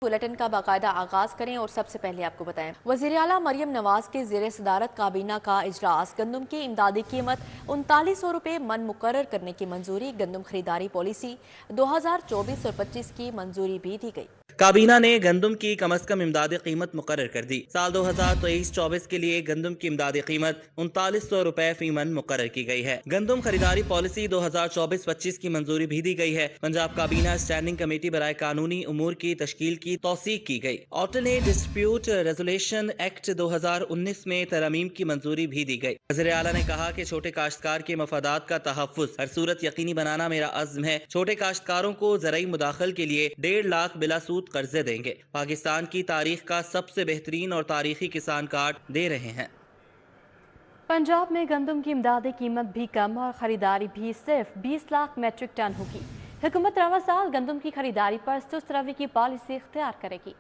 Bulletin का बाकायदा आगाज करें और सबसे पहले आपको बताएं, वज़ीर आला मरियम नवाज के ज़ेर सदारत काबीना का इजलास। गंदम की इमदादी कीमत 3900 रुपये मन मुकर्रर करने की मंजूरी। गंदम खरीदारी पॉलिसी 2024 और 25 की मंजूरी भी दी गई। काबीना ने गंदम की कम अज कम इमदादी कीमत मुकर्रर कर दी। साल 2023-24 के लिए गंदम की इमदादी कीमत 3900 रुपए फी मन मुकर्रर की गई है। गंदम खरीदारी पॉलिसी 2024-25 की मंजूरी भी दी गई है। पंजाब काबीना स्टैंडिंग कमेटी बराए कानूनी उमूर की तश्कील की तौसीक की गई। ऑल्टरनेट डिस्प्यूट रेजोल्यूशन एक्ट 2019 में तरमीम की मंजूरी भी दी गई। वज़ीर आला ने कहा कि छोटे काश्तकार के मफादात का तहफ़्फ़ुज़ हर सूरत यकीनी बनाना मेरा अज़्म है। छोटे काश्तकारों को ज़रई मुदाखल के लिए 1.5 लाख बिला सूद कर्जे देंगे। पाकिस्तान की तारीख का सबसे बेहतरीन और तारीखी किसान कार्ड दे रहे हैं। पंजाब में गंदम की इमदादी कीमत भी कम और खरीदारी भी सिर्फ 20 लाख मेट्रिक टन होगी। हुकूमत रवा साल गंदम की खरीदारी पर सुस्त रवि की पॉलिसी इख्तियार करेगी।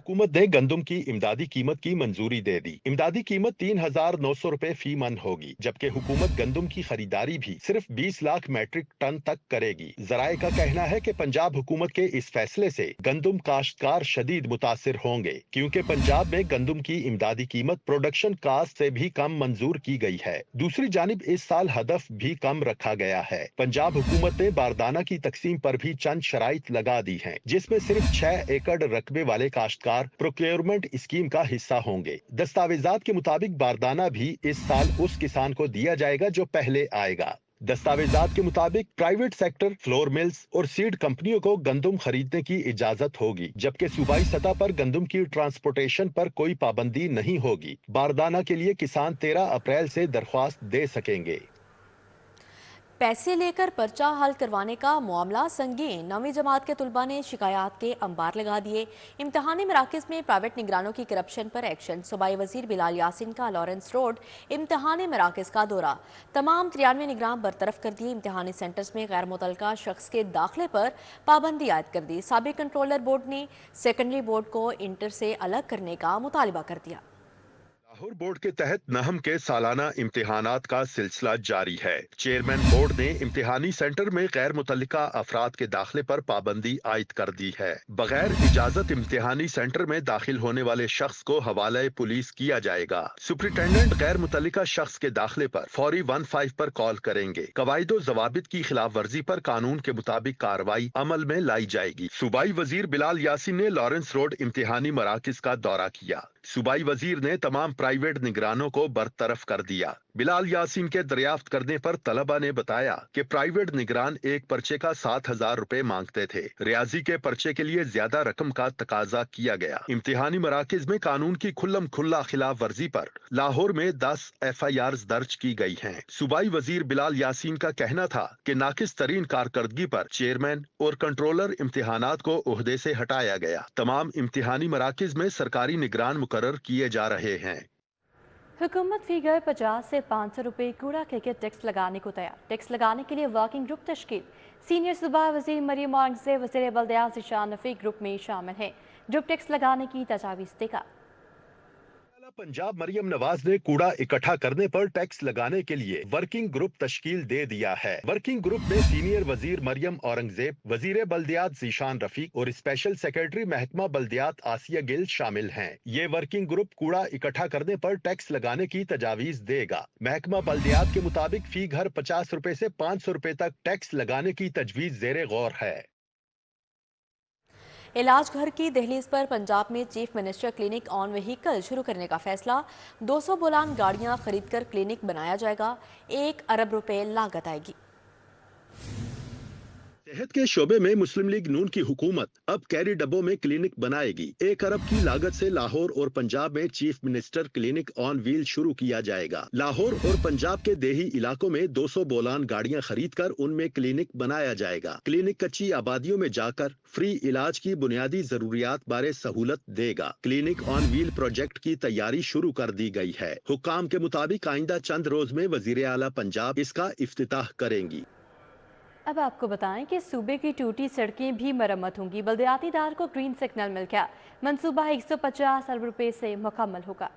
हुकूमत ने गंदम की इमदादी कीमत की मंजूरी दे दी। इमदादी कीमत 3900 रुपए फी मन होगी, जबकि हुकूमत गंदम की खरीदारी भी सिर्फ 20 लाख मैट्रिक टन तक करेगी। जराये का कहना है कि पंजाब हुकूमत के इस फैसले से गंदम काश्तकार शदीद मुतासिर होंगे, क्योंकि पंजाब में गंदम की इमदादी कीमत प्रोडक्शन कास्ट से भी कम मंजूर की गई है। दूसरी जानिब इस साल हदफ भी कम रखा गया है। पंजाब हुकूमत ने बारदाना की तकसीम पर भी चंद शराइत लगा दी है, जिसमें सिर्फ 6 एकड़ रकबे वाले काश्तकार प्रोक्योरमेंट स्कीम का हिस्सा होंगे। दस्तावेजात के मुताबिक बारदाना भी इस साल उस किसान को दिया जाएगा जो पहले आएगा। दस्तावेजात के मुताबिक प्राइवेट सेक्टर, फ्लोर मिल्स और सीड कंपनियों को गंदम खरीदने की इजाजत होगी, जबकि सूबाई सतह पर गंदम की ट्रांसपोर्टेशन पर कोई पाबंदी नहीं होगी। बारदाना के लिए किसान 13 अप्रैल से दरख्वास्त दे सकेंगे। पैसे लेकर पर्चा हल करवाने का मामला संगीन। 9वीं जमात के तुलबा ने शिकायत के अंबार लगा दिए। इम्तहानी मराकज़ में प्राइवेट निगरानों की करप्शन पर एक्शन। सूबाई वजीर बिलाल यासिन का लॉरेंस रोड इम्तहानी मराकज़ का दौरा। तमाम 93 निगरान बरतरफ कर दिए। इम्तहानी सेंटर्स में गैर मुतल्लका शख्स के दाखिले पर पाबंदी आयद कर दी। साबिक कंट्रोलर बोर्ड ने सेकेंडरी बोर्ड को इंटर से अलग करने का मुतालबा कर दिया। लाहौर बोर्ड के तहत नहम के सालाना इम्तिहानात का सिलसिला जारी है। चेयरमैन बोर्ड ने इम्तिहानी सेंटर में गैर मुतल्लिका अफराद के दाखिले पर पाबंदी आयद कर दी है। बगैर इजाजत इम्तिहानी सेंटर में दाखिल होने वाले शख्स को हवाले पुलिस किया जाएगा। सुप्रिंटेंडेंट गैर मुतल्लिका शख्स के दाखिले पर फौरी 15 पर कॉल करेंगे। कवायदो जवाबित की खिलाफ वर्जी पर कानून के मुताबिक कार्रवाई अमल में लाई जाएगी। सूबाई वजीर बिलाल यासिन ने लॉरेंस रोड इम्तिहानी मराकज का दौरा किया। सूबाई वजीर ने तमाम प्राइवेट निगरानों को बरतरफ कर दिया। बिलाल यासीन के दरियाफ्त करने पर तलबा ने बताया कि प्राइवेट निगरान एक पर्चे का 7000 रुपए मांगते थे। रियाजी के पर्चे के लिए ज्यादा रकम का तकाजा किया गया। इम्तिहानी मराकज में कानून की खुल्लम खुल्ला खिलाफ वर्जी पर लाहौर में 10 FIR दर्ज की गई हैं। सूबाई वजीर बिलाल यासीन का कहना था कि नाकिस तरीन कारकर्दगी पर चेयरमैन और कंट्रोलर इम्तिहानात को ओहदे से हटाया गया। तमाम इम्तिहानी मराकज में सरकारी निगरान मुकर्रर किए जा रहे हैं। हुकूमत फी गए 50 से 500 रुपये कूड़ा के टैक्स लगाने को तैयार। टैक्स लगाने के लिए वर्किंग ग्रुप तश्कील। सीनियर सूबाई वजीर मरियम औरंगज़ेब वज़ीर बल्दियात ज़ीशान रफ़ीक ग्रुप में शामिल हैं। ग्रुप टैक्स लगाने की तजावीज़ देगा। पंजाब मरियम नवाज ने कूड़ा इकट्ठा करने पर टैक्स लगाने के लिए वर्किंग ग्रुप तश्कील दे दिया है। वर्किंग ग्रुप में सीनियर वजीर मरियम औरंगजेब, वजीर बल्दियात ज़ीशान रफीक और स्पेशल सेक्रेटरी महकमा बल्दियात आसिया गिल शामिल हैं। ये वर्किंग ग्रुप कूड़ा इकट्ठा करने पर टैक्स लगाने की तजावीज देगा। महकमा बल्दियात के मुताबिक फी घर 50 रुपए से 500 रुपए तक टैक्स लगाने की तजवीज ज़ेरे गौर है। इलाज घर की दहलीज पर पंजाब में chief minister clinic on vehicle शुरू करने का फैसला। 200 बोलान गाड़ियां खरीदकर क्लिनिक बनाया जाएगा। 1 अरब रुपए लागत आएगी। सेहत के शोबे में मुस्लिम लीग नून की हुकूमत अब कैरी डब्बों में क्लिनिक बनाएगी। 1 अरब की लागत से लाहौर और पंजाब में chief minister clinic on wheel शुरू किया जाएगा। लाहौर और पंजाब के देही इलाकों में 200 बोलान गाड़ियां खरीदकर उनमें क्लिनिक बनाया जाएगा। क्लिनिक कच्ची आबादियों में जाकर फ्री इलाज की बुनियादी जरूरियात बारे सहूलत देगा। क्लिनिक ऑन व्हील प्रोजेक्ट की तैयारी शुरू कर दी गई है। हुकाम के मुताबिक आइंदा चंद रोज में वजीर आला पंजाब इसका इफ्तिताह करेंगी। अब आपको बताएं कि सूबे की टूटी सड़कें भी मरम्मत होंगी। बल्दियाती इदारों को ग्रीन सिग्नल मिल गया। मंसूबा 150 अरब रुपए से मुकम्मल होगा।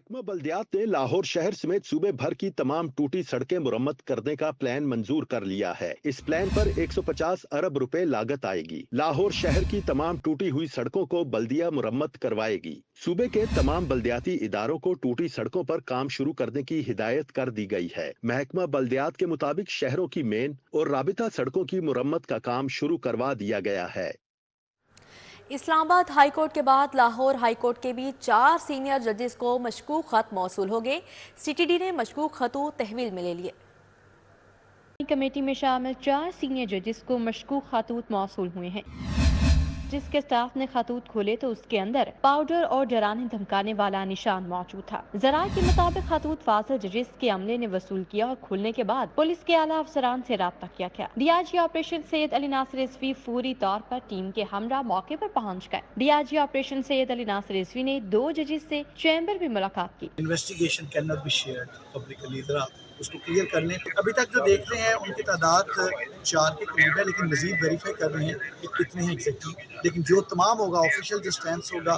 महकमा बल्दियात ने लाहौर शहर समेत सूबे भर की तमाम टूटी सड़कें मुरम्मत करने का प्लान मंजूर कर लिया है। इस प्लान पर 150 अरब रुपए लागत आएगी। लाहौर शहर की तमाम टूटी हुई सड़कों को बल्दिया मुरम्मत करवाएगी। सूबे के तमाम बल्दियाती इदारों को टूटी सड़कों पर काम शुरू करने की हिदायत कर दी गई है। महकमा बल्दियात के मुताबिक शहरों की मेन और राबिता सड़कों की मुरम्मत का काम शुरू करवा दिया गया है। इस्लामाबाद हाई कोर्ट के बाद लाहौर हाई कोर्ट के भी 4 सीनियर जजेस को मशकूक खत मौसूल हो गए। सीटीडी ने मशकूक खतों तहवील में ले लिए। कमेटी में शामिल 4 सीनियर जजेस को मशकूक खतूत मौसूल हुए हैं। जिसके स्टाफ ने खतूत खोले तो उसके अंदर पाउडर और डराने धमकाने वाला निशान मौजूद था। जराये के मुताबिक खतूत फाजिल जजेस के अमले ने वसूल किया और खुलने के बाद पुलिस के आला अफसरान से राब्ता किया गया। डीआईजी ऑपरेशन सैयद अली नासिर रिजवी फौरी तौर पर टीम के हमरा मौके पर पहुंच गए। डीआईजी ऑपरेशन सैयद अली नासिर रिजवी ने 2 जजेस से चैम्बर में मुलाकात की। Investigation can not be shared publicly, जरा उसको क्लियर कर लें। अभी तक जो देख रहे हैं उनकी तादाद 4 के करीब है, लेकिन मजीद वेरीफाई कर रहे हैं कि कितने हैं एग्जैक्टली। लेकिन जो तमाम होगा ऑफिशियल जो स्टैंड होगा,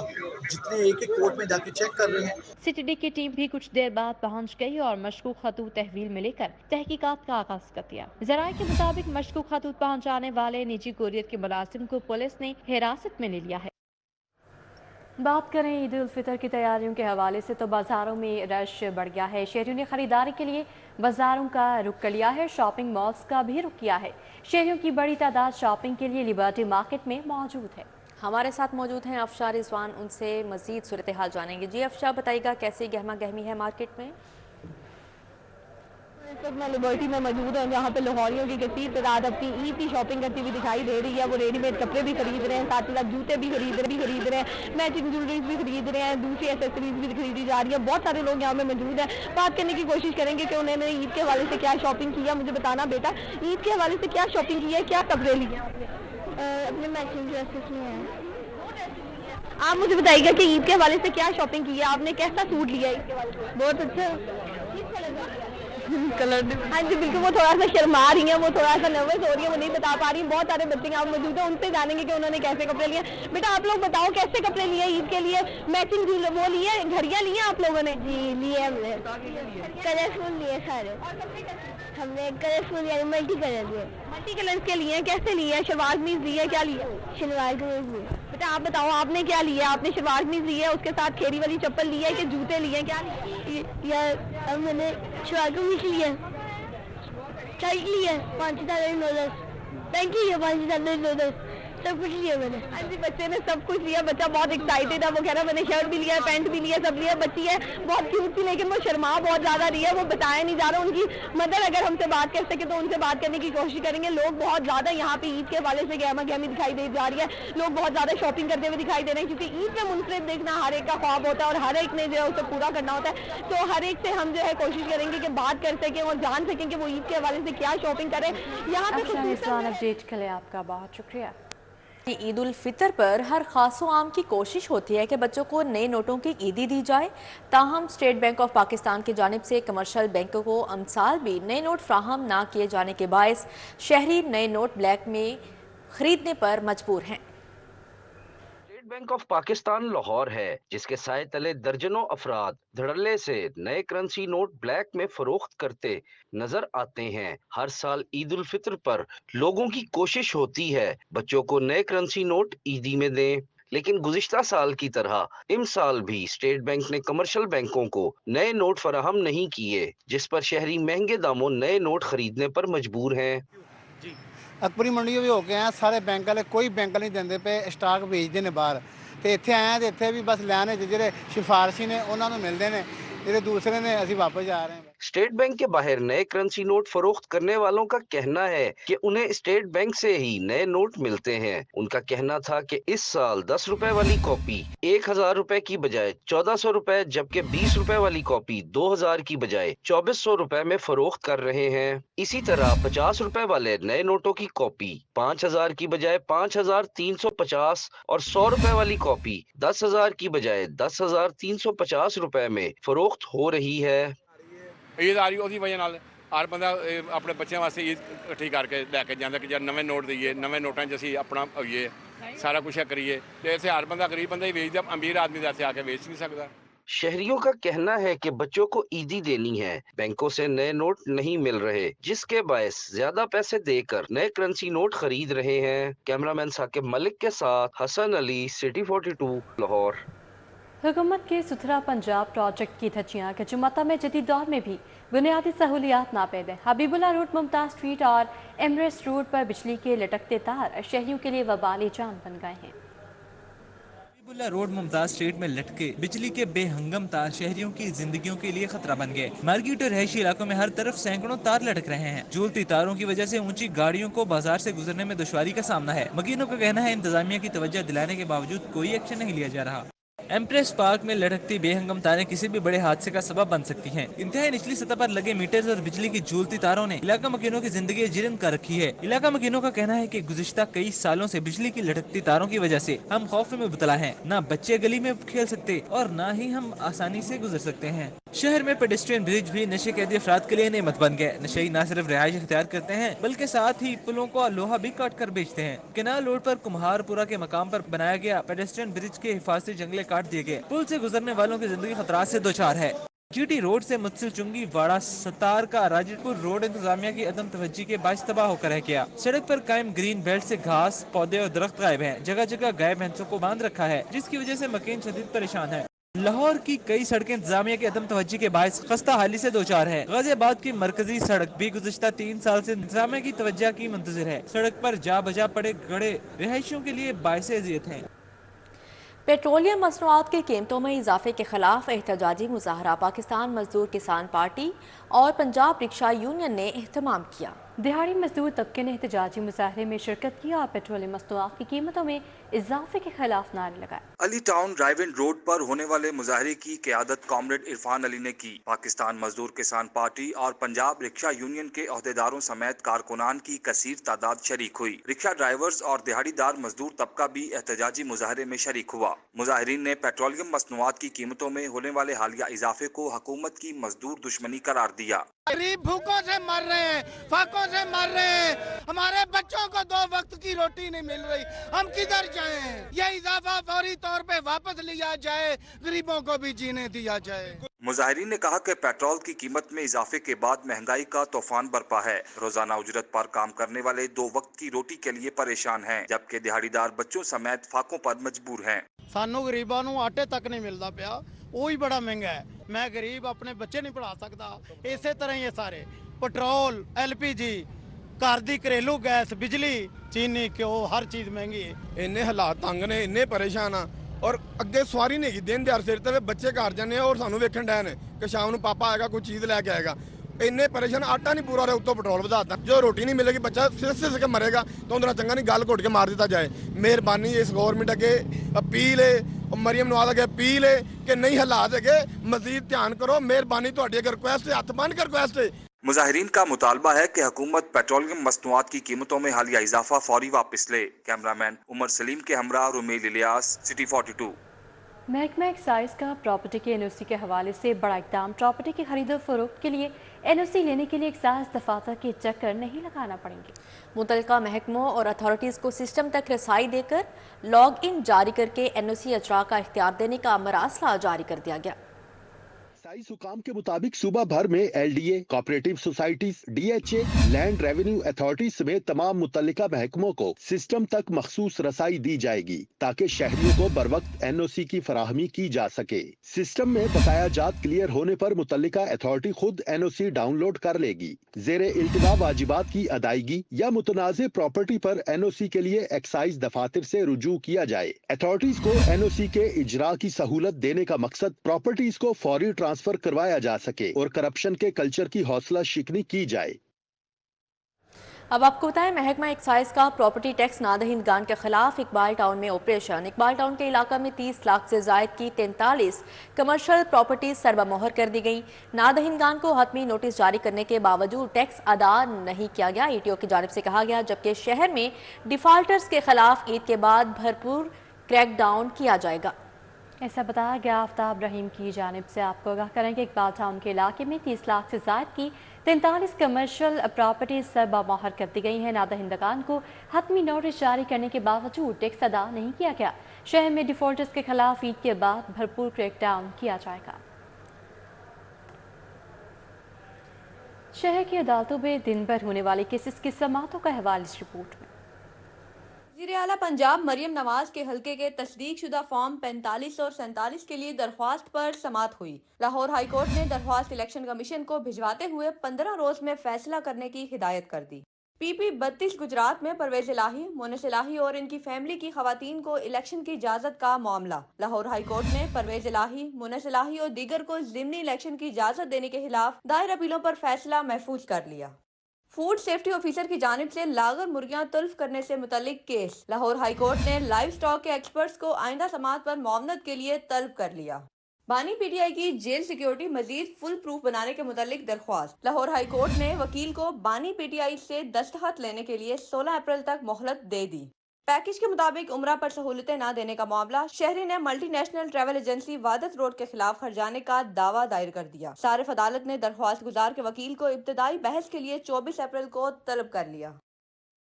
जितने एक एक कोर्ट में जाके चेक कर रहे हैं। सीटीडी की टीम भी कुछ देर बाद पहुंच गई और मशकूक खतूत तहवील में लेकर तहकीकात का आगाज कर दिया। जराये के मुताबिक मशकूक खतूत पहुंचाने वाले निजी कोरियर के मुलाजिम को पुलिस ने हिरासत में ले लिया है। बात करें ईद उल फितर की तैयारियों के हवाले से तो बाजारों में रश बढ़ गया है। शहरियों ने खरीदारी के लिए बाजारों का रुख कर लिया है। शॉपिंग मॉल्स का भी रुख किया है। शहरियों की बड़ी तादाद शॉपिंग के लिए लिबर्टी मार्केट में मौजूद है। हमारे साथ मौजूद हैं अफशा रिजवान, उनसे मजीद सूरत हाल जानेंगे। जी अफशा, बताइएगा कैसी गहमा गहमी है मार्केट में? इस वक्त मैं लिबर्टी में मौजूद हूँ, जहाँ पे लाहौरियों की कसीर तादाद अपनी ईद की शॉपिंग करती हुई दिखाई दे रही है। वो रेडीमेड कपड़े भी खरीद रहे हैं, साथ ही साथ जूते भी खरीद रहे हैं, मैचिंग ज्वेलरीज भी खरीद रहे हैं, दूसरी एसेसरीज भी खरीदी जा रही है। बहुत सारे लोग यहाँ पे मौजूद हैं। बात करने की कोशिश करेंगे कि उन्होंने ईद के हवाले से क्या शॉपिंग की है। मुझे बताना बेटा, ईद के हवाले से क्या शॉपिंग की है, क्या कपड़े लिए आपने? अपने मैचिंग ड्रेसेस लिए हैं। आप मुझे बताइएगा कि ईद के हवाले से क्या शॉपिंग की है आपने, कैसा सूट लिया है ईद के हवाले से? बहुत अच्छा कलर। हाँ जी बिल्कुल, वो थोड़ा सा शर्मा रही हैं, वो थोड़ा सा नर्वस हो रही है, वो नहीं बता पा रही। बहुत सारे बच्चे यहाँ मौजूद हैं, उनसे जानेंगे कि उन्होंने कैसे कपड़े लिए। बेटा आप लोग बताओ कैसे कपड़े लिए ईद के लिए? मैचिंग वो लिए, घड़ियाँ लिए आप लोगों ने? जी लिए हमने, कलरफुल लिए सारे। हमने कलरफुल यानी मल्टी कलर लिए। मल्टी कलर के लिए कैसे लिए? शलवार कमीज ली है, क्या लिया? शलवार कमीज ली। बेटा आप बताओ आपने क्या लिया? आपने शलवार कमीज ली है, उसके साथ खेरी वाली चप्पल ली है कि जूते लिए, क्या यार? अब मैंने शलवार कमीज लिया, शर्ट लिया, 5,900, पैंट लिया 5,900, सब कुछ लिया मैंने। हाँ जी बच्चे ने सब कुछ लिया। बच्चा बहुत एक्साइटेड है, वो कह रहा मैंने शर्ट भी लिया, पैंट भी लिया, सब लिया। बच्ची है बहुत क्यूट थी, लेकिन वो शर्मा बहुत ज्यादा रही है, वो बताया नहीं जा रहा। उनकी मदर अगर हमसे बात कर सके तो उनसे बात करने की कोशिश करेंगे। लोग बहुत ज्यादा यहाँ पे ईद के हवाले से गहमा गहमी दिखाई दे जा रही है। लोग बहुत ज्यादा शॉपिंग करते हुए दिखाई दे रहे हैं, क्योंकि ईद में मुनफरिद देखना हर एक का ख्वाब होता है और हर एक ने जो है उसे पूरा करना होता है। तो हर एक से हम जो है कोशिश करेंगे कि बात कर सकें और जान सकें कि वो ईद के हवाले से क्या शॉपिंग करें। यहाँ पे अपडेट के लिए आपका बहुत शुक्रिया। ईद उल फितर पर हर खास आम की कोशिश होती है कि बच्चों को नए नोटों की ईदी दी जाए। ताहम स्टेट बैंक ऑफ पाकिस्तान की जानिब से कमर्शियल बैंकों को अमसाल भी नए नोट फ्राहम ना किए जाने के बायस शहरी नए नोट ब्लैक में खरीदने पर मजबूर हैं। बैंक ऑफ पाकिस्तान लाहौर है, जिसके साए तले दर्जनों अफराद धड़ल्ले से नए करेंसी नोट ब्लैक में फरोख्त करते नजर आते हैं। हर साल ईद उल फितर पर लोगों की कोशिश होती है बच्चों को नए करेंसी नोट ईदी में दें, लेकिन गुज़िश्ता साल की तरह इस साल भी स्टेट बैंक ने कमर्शियल बैंकों को नए नोट फराहम नहीं किए, जिस पर शहरी महंगे दामों नए नोट खरीदने पर मजबूर हैं। अकबरी मंडी भी हो गए हैं, सारे बैंक वाले कोई बैंक नहीं देंगे पे स्टाक भेजते हैं बाहर। तो इतने आए तो इतने भी बस लैन जो सिफारशी ने उन्होंने मिलते हैं, जो दूसरे ने असी वापस जा रहे हैं। स्टेट बैंक के बाहर नए करेंसी नोट फरोख्त करने वालों का कहना है कि उन्हें स्टेट बैंक से ही नए नोट मिलते हैं। उनका कहना था कि इस साल 10 रुपए वाली कॉपी 1,000 रुपए की बजाय 1,400 रुपए, जबकि 20 रुपए वाली कॉपी 2,000 की बजाय 2,400 रुपए में फरोख्त कर रहे हैं। इसी तरह 50 रुपए वाले नए नोटों की कॉपी 5,000 की बजाय 5,350 और 100 रुपए वाली कॉपी 10,000 की बजाय 10,350 रुपए में फरोख्त हो रही है। ईद आ रही उसकी वजह नाल हर बंदा अपने बच्चों वास्ते ईद इकट्ठी करके लैके जाता कि यार नवे नोट दईए, नवे नोटां च असीं अपना होइए, सारा कुछ करिए। तो इत्थे हर बंदा गरीब बंदा ही वेचदा, अमीर आदमी तो इत्थे आके वेच नहीं सकता। शहरियों का कहना है कि बच्चों को ईदी देनी है, बैंकों से नए नोट नहीं मिल रहे, जिसके बायस ज्यादा पैसे देकर नए करेंसी नोट खरीद रहे हैं। कैमरामैन साकिब मलिक के साथ हसन अली, सिटी 42, लाहौर। हुकूमत के सुथरा पंजाब प्रोजेक्ट की धज्जियां कि जुमता में जदीद दौर में भी बुनियादी सहूलियात नापैद हैं। हबीबुल्ला रोड, मुमताज स्ट्रीट और एमरेस्ट रोड पर बिजली के लटकते तार शहरियों के लिए वबाली जान बन गए हैं। हबीबुल्ला रोड, मुमताज स्ट्रीट में लटके बिजली के बेहंगम तार शहरियों की जिंदगियों के लिए खतरा बन गए। मार्केट और रहायशी इलाकों में हर तरफ सैकड़ों तार लटक रहे हैं। झूलती तारों की वजह से ऊंची गाड़ियों को बाजार से गुजरने में दुश्वारी का सामना है। मकीनों का कहना है इंतजामिया की तवज्जो दिलाने के बावजूद कोई एक्शन नहीं लिया जा रहा। एम्प्रेस पार्क में लटकती बेहंगम तारें किसी भी बड़े हादसे का सबब बन सकती हैं। इंतहाई निचली सतह पर लगे मीटर्स और बिजली की झूलती तारों ने इलाका मकीनों की जिंदगी जिरन कर रखी है। इलाका मकीनों का कहना है कि गुज़िश्ता कई सालों से बिजली की लटकती तारों की वजह से हम खौफ में मुबतला हैं। न बच्चे गली में खेल सकते और न ही हम आसानी से गुजर सकते हैं। शहर में पेडेस्ट्रियन ब्रिज भी नशे कैदी अफराद के लिए नेमत बन गए। नशेई न सिर्फ रिहाइश इख्तियार करते हैं बल्कि साथ ही पुलों को लोहा भी काट कर बेचते हैं। केनाल रोड पर कुम्हारपुरा के मकाम पर बनाया गया पेडेस्ट्रियन ब्रिज के हिफाजती जंगले काट दिए गए। पुल से गुजरने वालों की जिंदगी खतरात से दोचार है। जीटी रोड से मुत्सिल चुंगी वाड़ा सतार का राजीपुर रोड इंतजामिया की अदम तवज्जी के बायस तबाह होकर रह गया। सड़क पर कायम ग्रीन बेल्ट से घास, पौधे और दरख्त गायब हैं। जगह जगह गाय भैंसों को बांध रखा है, जिसकी वजह से मकीन शदीद परेशान है। लाहौर की कई सड़कें इंतजामिया की अदम तवज्जी के बायस खस्ता हाली से दोचार है। गाजियाबाद की मरकजी सड़क भी गुज़िश्ता 3 साल से इंतजामिया की तवज्जो की मुंतजिर है। सड़क पर जा बजा पड़े गड़े रिहायशियों के लिए बायस अज़ियत हैं। पेट्रोलियम मसनूआत की कीमतों में इजाफे के खिलाफ एहतजाजी मुजाहरा पाकिस्तान मजदूर किसान पार्टी और पंजाब रिक्शा यूनियन ने एहतमाम किया। दिहाड़ी मजदूर तबके ने एहतजाजी मुजाहरे में शिरकत की और पेट्रोलियम मसनूआत की कीमतों में इजाफे के खिलाफ नारे लगाए। अली टाउन ड्राइव इन रोड पर होने वाले मुजाहरे की क़यादत कॉमरेड इरफान अली ने की। पाकिस्तान मजदूर किसान पार्टी और पंजाब रिक्शा यूनियन के अहदेदारों समेत कारकुनान की कसीर तादाद शरीक हुई। रिक्शा ड्राइवर्स और दिहाड़ीदार मजदूर तबका भी एहतजाजी मुजाहरे में शरीक हुआ। मुजाहिरीन ने पेट्रोलियम मसनूआत की कीमतों में होने वाले हालिया इजाफे को हुकूमत की मजदूर दुश्मनी करार दिया। गरीब भूखों से मर रहे हैं, फाकों से मर रहे हैं, हमारे बच्चों को 2 वक्त की रोटी नहीं मिल रही, हम किधर जाएं? ये इजाफा फौरी तौर पे वापस लिया जाए, गरीबों को भी जीने दिया जाए। मुजाहिरीन ने कहा कि पेट्रोल की कीमत में इजाफे के बाद महंगाई का तूफान बरपा है। रोजाना उजरत पर काम करने वाले 2 वक्त की रोटी के लिए परेशान हैं, जबकि दिहाड़ीदार बच्चों समेत फाकों पर मजबूर हैं। सानू गरीबां नू आटे तक नहीं मिलता पिया, वो ही बड़ा महंगा है। मैं गरीब अपने बच्चे नहीं पढ़ा सकता। इसे तरह ये सारे पेट्रोल, LPG, घर दी घरेलू गैस, बिजली, चीनी, घ्यो, हर चीज महंगी है। इन्ने हालात तंग ने, इन्ने परेशान आ और अगे सवारी नहीं दिन दिहाड़ सिर ते बच्चे घर जाने और सानू वेखण डे ने कि शाम नू पापा आएगा कोई चीज लैके आएगा। इन्ने परेशान, आटा नहीं पूरा रहा, उत्तों पेट्रोल बढ़ाता। जो रोटी नहीं मिलेगी बच्चा सिर के मरेगा तो उनका चंगा नहीं गल घुट के मार दिता जाए। मेहरबानी इस गवर्नमेंट अगे अपील है, मरियम नवाज अगे अपील है कि नहीं हालात है, मजीद ध्यान करो। मेहरबानी तुहाडी अगर रिक्वेस्ट है, हथ बन के रिक्वेस्ट है। मुजाहिरीन का मुतालबा है कि हुकूमत पेट्रोलियम मसनूआत की कीमतों में हालिया इजाफा फौरी वापस ले। कैमरामैन उमर सलीम के हमरा रुमेल इलियास, सिटी 42। महकमा एक्साइज का प्रॉपर्टी के NOC के हवाले से बड़ा इकदाम। प्रॉपर्टी की खरीदो फरोख्त के लिए NOC लेने के लिए एक्साइज दफातर के चक्कर नहीं लगाना पड़ेंगे। मुतलका महकमों और अथॉरिटीज़ को सिस्टम तक रसाई देकर लॉग इन जारी करके NOC अजरा का इख्तियार देने का मरासला जारी कर दिया गया। एक्साइज हुकाम के मुताबिक सूबा भर में LDA, cooperative societies, DHA, land revenue authority समेत तमाम मुतल्लिका महकमों को सिस्टम तक मखसूस रसाई दी जाएगी ताकि शहरियों को बर वक्त NOC की फराहमी की जा सके। सिस्टम में बकाया जात क्लियर होने पर मुतल्लिका अथॉरिटी खुद NOC डाउनलोड कर लेगी। जेरे इल्तिवा वाजिबात की अदायगी या मुतनाज़े प्रॉपर्टी पर NOC के लिए एक्साइज दफातर से रुजू किया जाए। अथॉरिटीज को NOC के इजरा की सहूलत देने का मकसद प्रॉपर्टीज को फौरी ट्रांसफर करवाया जा सके और करप्शन के कल्चर की हौसला शिकनी की जाए। अब आपको बताएं, महकमा एक्साइज का प्रॉपर्टी टैक्स नादहिंदगान के खिलाफ इकबाल टाउन में ऑपरेशन। इकबाल टाउन के इलाका में 30 लाख से जायद की 43 कमर्शियल प्रॉपर्टीज सरबमोहर कर दी गई। नादहिंदगान को हतमी नोटिस जारी करने के बावजूद टैक्स अदा नहीं किया गया। ETO की जानिब से कहा गया, जबकि शहर में डिफाल्टर्स के खिलाफ ईद के बाद भरपूर क्रैकडाउन किया जाएगा। ऐसा बताया गया। आफ्ताब रहीम की जानिब से आपको आगाह करें कि इकबाल टाउन के इलाके में 30 लाख से जायद की 43 کمرشل پراپرٹیز سربا مہر کر دی گئی ہیں۔ نادہندگان کو حتمی نوٹس جاری کرنے کے باوجود ٹیکس ادا نہیں کیا گیا۔ شہر میں ڈیفالٹرز کے خلاف عید کے بعد بھرپور کریک ڈاؤن کیا جائے گا۔ شہر کی عدالتوں میں دن بھر ہونے والے کیسز کی سماعتوں کا حوالہ اس رپورٹ میں۔ وزیر اعلیٰ پنجاب مریم نواز کے حلقے کے تصدیق شدہ فارم 45 اور 47 کے لیے درخواست پر سماعت ہوئی۔ لاہور ہائی کورٹ نے درخواست الیکشن کمیشن کو بھجواتے ہوئے 15 روز میں فیصلہ کرنے کی ہدایت کر دی۔ پی 32 گجرات میں پرویز الہی، مونس الہی اور ان کی فیملی کی خواتین کو الیکشن کی اجازت کا معاملہ۔ لاہور ہائی کورٹ نے پرویز الہی، مونس الہی اور دیگر کو ضمنی الیکشن کی اجازت دینے کے خلاف دائر اپیلوں پر فیصلہ محفوظ کر لیا۔ فوڈ سیفٹی آفیسر کی جانب سے لاغر مرغیاں تلف کرنے سے متعلق کیس۔ لاہور ہائی کورٹ نے لائیو سٹاک کے ایکسپرٹس کو آئندہ سماعت پر معاونت کے لیے طلب کر لیا۔ بانی پی ٹی آئی کی جیل سیکیورٹی مزید فل پروف بنانے کے متعلق درخواست۔ لاہور ہائی کورٹ نے وکیل کو بانی پی ٹی آئی سے دستخط لینے کے لیے 16 اپریل تک مہلت دے دی۔ پیکج کے مطابق عمرہ پر سہولتیں نہ دینے کا معاملہ، شہری نے ملٹی نیشنل ٹریول ایجنسی وادت روڈ کے خلاف خرجانے کا دعویٰ دائر کر دیا۔ صارف عدالت نے درخواست گزار کے وکیل کو ابتدائی بحث کے لیے 24 اپریل کو طلب کر لیا۔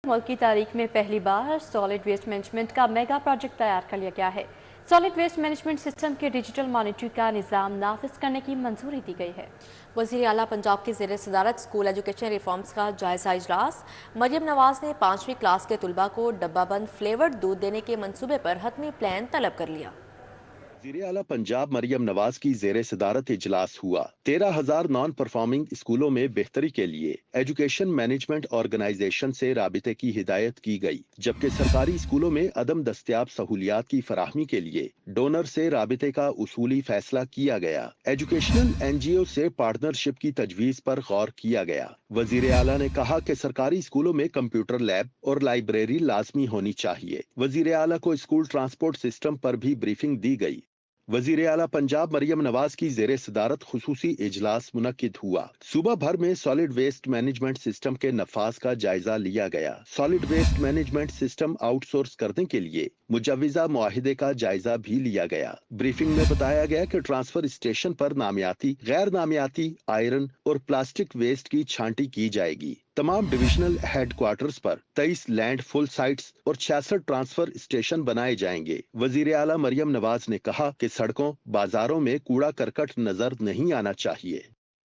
ملک کی تاریخ میں پہلی بار سالڈ ویسٹ مینجمنٹ کا میگا پروجیکٹ تیار کر لیا گیا ہے۔ سالڈ ویسٹ مینجمنٹ سسٹم کے ڈیجیٹل مانیٹرنگ کا نظام نافذ کرنے کی منظوری دی گئی ہے۔ وزیر اعلیٰ پنجاب کی زیر صدارت اسکول ایجوکیشن ریفارمز کا جائزہ اجلاس۔ مریم نواز نے 5ویں کلاس کے طلباء کو ڈبہ بند فلیورڈ دودھ دینے کے منصوبے پر حتمی پلان طلب کر لیا۔ وزیر اعلیٰ پنجاب مریم نواز کی زیر صدارت اجلاس ہوا۔ 13,000 نان پرفارمنگ اسکولوں میں بہتری کے لیے ایجوکیشن مینجمنٹ آرگنائزیشن سے رابطے کی ہدایت کی گئی، جبکہ سرکاری اسکولوں میں عدم دستیاب سہولیات کی فراہمی کے لیے ڈونر سے رابطے کا اصولی فیصلہ کیا گیا۔ ایجوکیشنل این جی او سے پارٹنرشپ کی تجویز پر غور کیا گیا۔ وزیر اعلیٰ نے کہا کہ سرکاری اسکولوں میں کمپیوٹر لیب اور لائبریری لازمی ہونی چاہیے۔ وزیر اعلیٰ کو اسکول ٹرانسپورٹ سسٹم پر بھی بریفنگ دی گئی۔ وزیر اعلیٰ پنجاب مریم نواز کی زیر صدارت خصوصی اجلاس منعقد ہوا۔ صوبہ بھر میں سالڈ ویسٹ مینجمنٹ سسٹم کے نفاذ کا جائزہ لیا گیا۔ Solid waste management system outsource کرنے کے لیے مجوزہ معاہدے کا جائزہ بھی لیا گیا۔ بریفنگ میں بتایا گیا کہ ٹرانسفر اسٹیشن پر نامیاتی، غیر نامیاتی آئرن اور پلاسٹک ویسٹ کی چھانٹی کی جائے گی۔ تمام ڈویژنل ہیڈ کوارٹرز پر 23 لینڈ فل سائٹس اور 66 ٹرانسفر اسٹیشن بنائے جائیں گے۔ وزیر اعلیٰ مریم نواز نے کہا کہ سڑکوں، بازاروں میں کوڑا کرکٹ نظر نہیں آنا چاہیے۔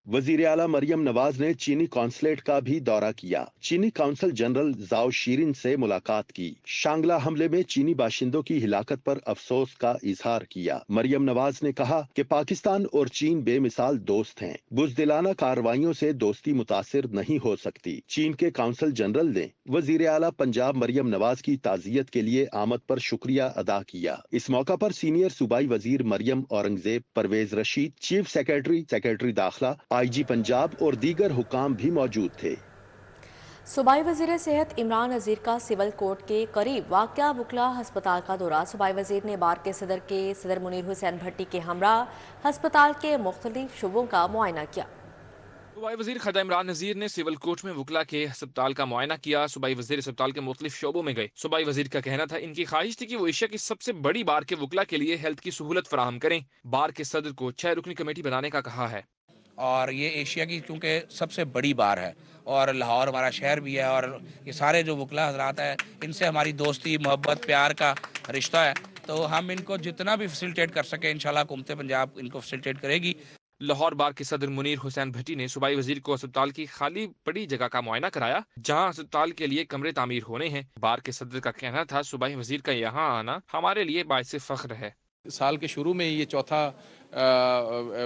وزیر اعلیٰ مریم نواز نے چینی قونصلیٹ کا بھی دورہ کیا۔ چینی قونصل جنرل زاؤ شیرین سے ملاقات کی۔ شانگلہ حملے میں چینی باشندوں کی ہلاکت پر افسوس کا اظہار کیا۔ مریم نواز نے کہا کہ پاکستان اور چین بے مثال دوست ہیں۔ بزدلانہ کارروائیوں سے دوستی متاثر نہیں ہو سکتی۔ چین کے قونصل جنرل نے وزیر اعلیٰ پنجاب مریم نواز کی تعزیت کے لیے آمد پر شکریہ ادا کیا۔ اس موقع پر سینئر صوبائی وزیر مریم اورنگزیب، پرویز رشید، چیف سیکریٹری داخلہ، آئی جی پنجاب اور دیگر حکام بھی موجود تھے۔ صوبائی وزیر صحت عمران نذیر کا سول کورٹ کے قریب واقع وکلا ہسپتال کا دورہ۔ صوبائی وزیر نے بار کے صدر منیر حسین بھٹی کے ہمراہ ہسپتال کے مختلف شعبوں کا معائنہ کیا۔ صوبائی وزیر خدا عمران نذیر نے سول کورٹ میں وکلا کے ہسپتال کا معائنہ کیا۔ صوبائی وزیر ہسپتال کے مختلف شعبوں میں گئے۔ صوبائی وزیر کا کہنا تھا ان کی خواہش تھی کہ وہ ایشیا کی سب سے بڑی بار کے وکلا کے لیے ہیلتھ کی سہولت فراہم کریں۔ بار کے صدر کو 6 رکنی کمیٹی بنانے کا کہا ہے، اور یہ ایشیا کی چونکہ سب سے بڑی بار ہے اور لاہور ہمارا شہر بھی ہے، اور یہ سارے جو وکلا حضرات ہیں ان سے ہماری دوستی، محبت، پیار کا رشتہ ہے، تو ہم ان کو جتنا بھی فیسیلیٹیٹ کر سکیں انشاءاللہ حکومت پنجاب ان کو فیسیلیٹیٹ کرے گی۔ لاہور بار کے صدر منیر حسین بھٹی نے صوبائی وزیر کو اسپتال کی خالی پڑی جگہ کا معائنہ کرایا جہاں اسپتال کے لیے کمرے تعمیر ہونے ہیں۔ بار کے صدر کا کہنا تھا صوبائی وزیر کا یہاں آنا ہمارے لیے باعث فخر ہے۔ سال کے شروع میں یہ چوتھا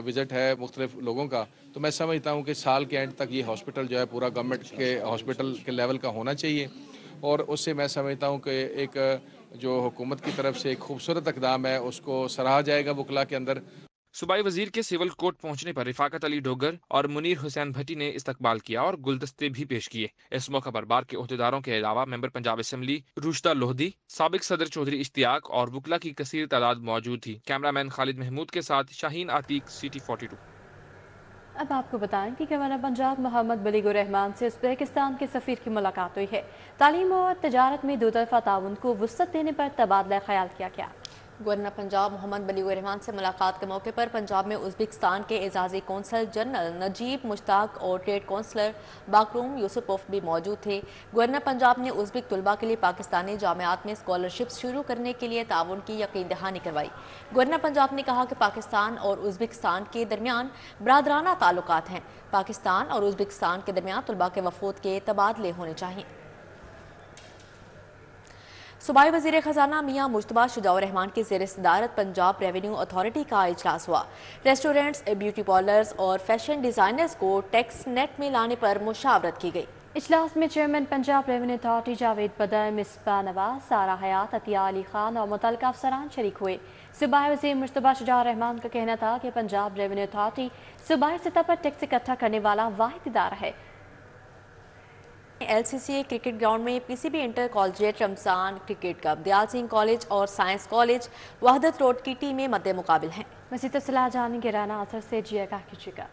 وزٹ ہے مختلف لوگوں کا، تو میں سمجھتا ہوں کہ سال کے اینڈ تک یہ ہاسپٹل جو ہے پورا گورنمنٹ کے ہاسپٹل کے لیول کا ہونا چاہیے، اور اس سے میں سمجھتا ہوں کہ ایک جو حکومت کی طرف سے ایک خوبصورت اقدام ہے اس کو سراہا جائے گا وکلا کے اندر۔ صوبائی وزیر کے سول کورٹ پہنچنے پر رفاقت علی ڈوگر اور منیر حسین بھٹی نے استقبال کیا اور گلدستے بھی پیش کیے۔ اس موقع پر بار کے عہدیداروں کے علاوہ ممبر پنجاب اسمبلی روشدہ لودھی، سابق صدر چودھری اشتیاق اور وکلا کی کثیر تعداد موجود تھی۔ کیمرہ مین خالد محمود کے ساتھ شاہین عتیق، CT 42۔ اب آپ کو بتائیں کہ گورنر پنجاب محمد بلیغ الرحمان سے ازبکستان کے سفیر کی ملاقات ہوئی ہے۔ تعلیم اور تجارت میں دو طرفہ تعاون کو وسعت دینے پر تبادلہ خیال کیا گیا۔ गवर्नर पंजाब मोहम्मद बलीगुर रहमान से मुलाकात के मौके पर पंजाब में उज़्बेकिस्तान के एजाजी कौंसल जनरल नजीब मुश्ताक और ट्रेड कौंसलर बाकरूम यूसुपोव भी मौजूद थे। गवर्नर पंजाब ने उज़्बेक तलबा के लिए पाकिस्तानी जामियात में स्कॉलरशिप शुरू करने के लिए ताउन की यकीन दहानी करवाई। गवर्नर पंजाब ने कहा कि पाकिस्तान और उज़्बेकिस्तान के दरमियान बरादराना ताल्लुकात हैं। पाकिस्तान और उज़्बेकिस्तान के दरमियान तलबा के वफूद के तबादले होने चाहिए। सूबाई वज़ीर ख़जाना मियां मुश्तबा शुजाउर रहमान की ज़ेर सदारत पंजाब रेवेन्यू अथॉरिटी का इजलास हुआ। रेस्टोरेंट्स, ब्यूटी पार्लर्स और फैशन डिज़ाइनर्स को टैक्स नेट में लाने पर मुशावरत की गई। इजलास में chairman Punjab revenue authority Javed बदर, मिसबा नवाज, सारा हयात, अतिया अली खान और मुतल्लिका अफसरान शरीक हुए। सूबाई वज़ीर मुश्तबा शुजाउर रहमान का कहना था कि पंजाब रेवेन्यू अथॉरिटी सूबाई सतह पर टैक्स इकट्ठा करने वाला वाहिद इदारा है। LCCA क्रिकेट ग्राउंड में PCB inter collegiate Ramzan cricket cup Dayal Singh college और साइंस कॉलेज वहदत रोड की टीमें मद्दे मुकाबिल हैं। मज़ीद तफसीलात जानने के राना असर से जिया कीजिएगा।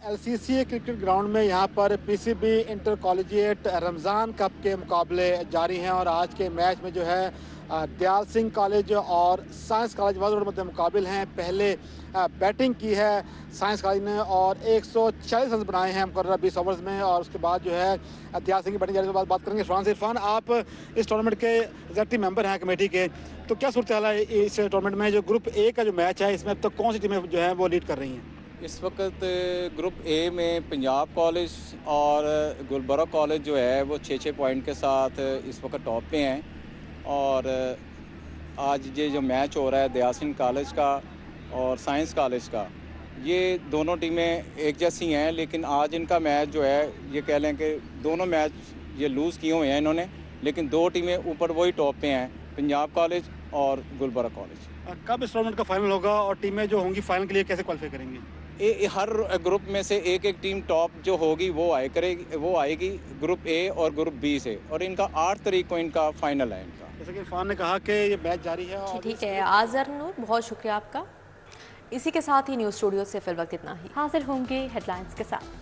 LCCA क्रिकेट ग्राउंड में यहाँ पर PCB inter collegiate Ramzan cup के मुकाबले जारी हैं और आज के मैच में जो है दयाल सिंह कॉलेज और साइंस कॉलेज वहदत रोड मध्य मुकाबिल हैं। पहले बैटिंग की है साइंस कॉलेज ने और 140 रन बनाए हैं मुकर्रर 20 ओवर्स में और उसके बाद जो है दयाल सिंह की बैटिंग जारी के बाद बात करेंगे इरफान। आप इस टूर्नामेंट के एग्जीक्यूटिव मेंबर हैं कमेटी के, तो क्या सूरत हाल है इस टूर्नामेंट में? जो ग्रुप ए का जो मैच है इसमें अब तक कौन सी टीमें जो है वो लीड कर रही हैं? इस वक्त ग्रुप ए में पंजाब कॉलेज और गुलबर्गा कॉलेज जो है वो 6-6 पॉइंट के साथ इस वक्त टॉप पे हैं और आज ये जो मैच हो रहा है दयाल सिंह कॉलेज का और साइंस कॉलेज का, ये दोनों टीमें एक जैसी हैं, लेकिन आज इनका मैच जो है ये कह लें कि दोनों मैच ये लूज़ किए हुए हैं इन्होंने, लेकिन दो टीमें ऊपर वही टॉप पे हैं, पंजाब कॉलेज और गुलबर्गा कॉलेज। कब इस टूर्नामेंट का फाइनल होगा और टीमें जो होंगी फाइनल के लिए कैसे क्वालिफाई करेंगी? हर ग्रुप में से एक एक टीम टॉप जो होगी वो आएगी ग्रुप ए और ग्रुप बी से, और इनका 8 तारीख को इनका फाइनल है इनका। जैसे कि इरफान ने कहा कि ये मैच जारी है। और ठीक है आज़र नूर, बहुत शुक्रिया आपका। इसी के साथ ही न्यूज़ स्टूडियो से फिल वक्त इतना ही। हाजिर होंगे हेडलाइंस के साथ।